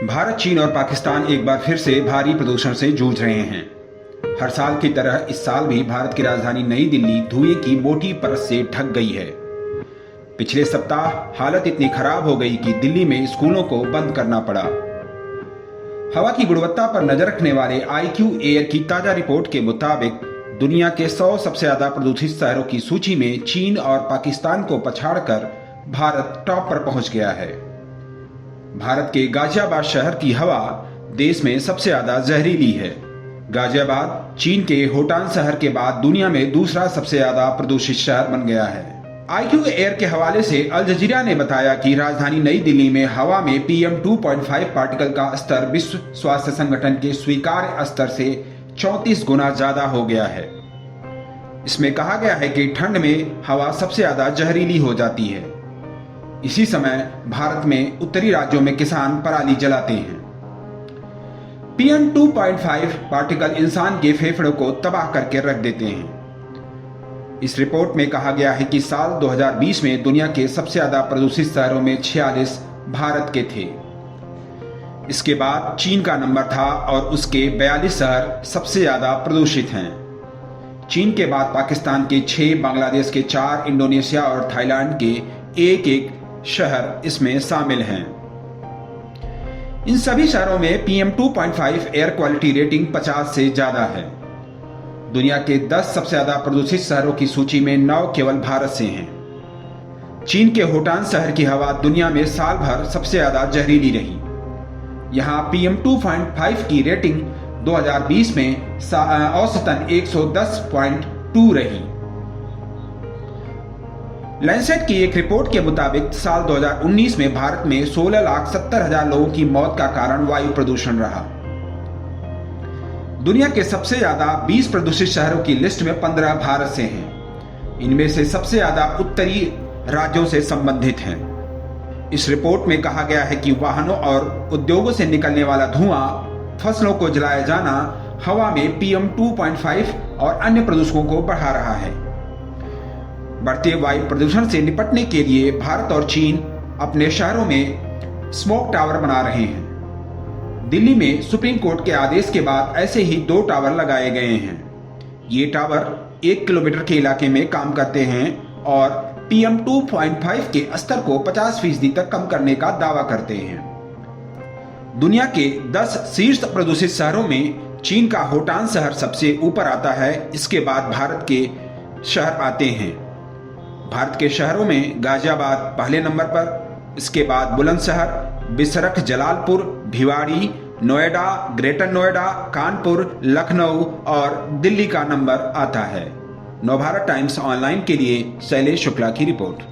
भारत, चीन और पाकिस्तान एक बार फिर से भारी प्रदूषण से जूझ रहे हैं। हर साल की तरह इस साल भी भारत की राजधानी नई दिल्ली धुएं की मोटी परत से ढक गई है। पिछले सप्ताह हालत इतनी खराब हो गई कि दिल्ली में स्कूलों को बंद करना पड़ा। हवा की गुणवत्ता पर नजर रखने वाले IQ एयर की ताजा रिपोर्ट के मुताबिक दुनिया के 100 सबसे ज्यादा प्रदूषित शहरों की सूची में चीन और पाकिस्तान को पछाड़कर भारत टॉप पर पहुंच गया है। भारत के गाजियाबाद शहर की हवा देश में सबसे ज्यादा जहरीली है। गाजियाबाद चीन के होटान शहर के बाद दुनिया में दूसरा सबसे ज्यादा प्रदूषित शहर बन गया है। IQ एयर के हवाले से अल जजीरा ने बताया कि राजधानी नई दिल्ली में हवा में PM 2.5 पार्टिकल का स्तर विश्व स्वास्थ्य संगठन के स्वीकार्य स्तर से 34 गुना ज्यादा हो गया है। इसमें कहा गया है कि ठंड में हवा सबसे ज्यादा जहरीली हो जाती है। इसी समय भारत में उत्तरी राज्यों में किसान पराली जलाते हैं। PM 2.5 पार्टिकल इंसान के फेफड़ों को तबाह करके रख देते हैं। इस रिपोर्ट में कहा गया है कि साल 2020 में दुनिया के सबसे ज्यादा प्रदूषित शहरों में 46 भारत के थे। इसके बाद चीन का नंबर था और उसके 42 शहर सबसे ज्यादा प्रदूषित हैं। चीन के बाद पाकिस्तान के 6, बांग्लादेश के 4, इंडोनेशिया और थाईलैंड के एक शहर इसमें शामिल हैं। इन सभी शहरों में PM 2.5 एयर क्वालिटी रेटिंग 50 से ज्यादा है। दुनिया के 10 सबसे ज्यादा प्रदूषित शहरों की सूची में 9 केवल भारत से हैं। चीन के होटान शहर की हवा दुनिया में साल भर सबसे ज्यादा जहरीली रही। यहां PM 2.5 की रेटिंग 2020 में औसतन 110.2 रही। लैंसेट की एक रिपोर्ट के मुताबिक साल 2019 में भारत में 16,70,000 लोगों की मौत का कारण वायु प्रदूषण रहा। दुनिया के सबसे ज्यादा 20 प्रदूषित शहरों की लिस्ट में 15 भारत से हैं। इनमें से सबसे ज्यादा उत्तरी राज्यों से संबंधित हैं। इस रिपोर्ट में कहा गया है कि वाहनों और उद्योगों से निकलने वाला धुआं, फसलों को जलाया जाना हवा में PM 2.5 और अन्य प्रदूषकों को बढ़ा रहा है। बढ़ते वायु प्रदूषण से निपटने के लिए भारत और चीन अपने शहरों में स्मोक टावर बना रहे हैं। दिल्ली में सुप्रीम कोर्ट के आदेश के बाद ऐसे ही 2 टावर लगाए गए हैं। ये टावर 1 किलोमीटर के इलाके में काम करते हैं और PM 2.5 के स्तर को 50% तक कम करने का दावा करते हैं। दुनिया के 10 शीर्ष प्रदूषित शहरों में चीन का होटान शहर सबसे ऊपर आता है। इसके बाद भारत के शहर आते हैं। भारत के शहरों में गाजियाबाद पहले नंबर पर, इसके बाद बुलंदशहर, बिसरख, जलालपुर, भिवाड़ी, नोएडा, ग्रेटर नोएडा, कानपुर, लखनऊ और दिल्ली का नंबर आता है। नवभारत टाइम्स ऑनलाइन के लिए शैलेश शुक्ला की रिपोर्ट।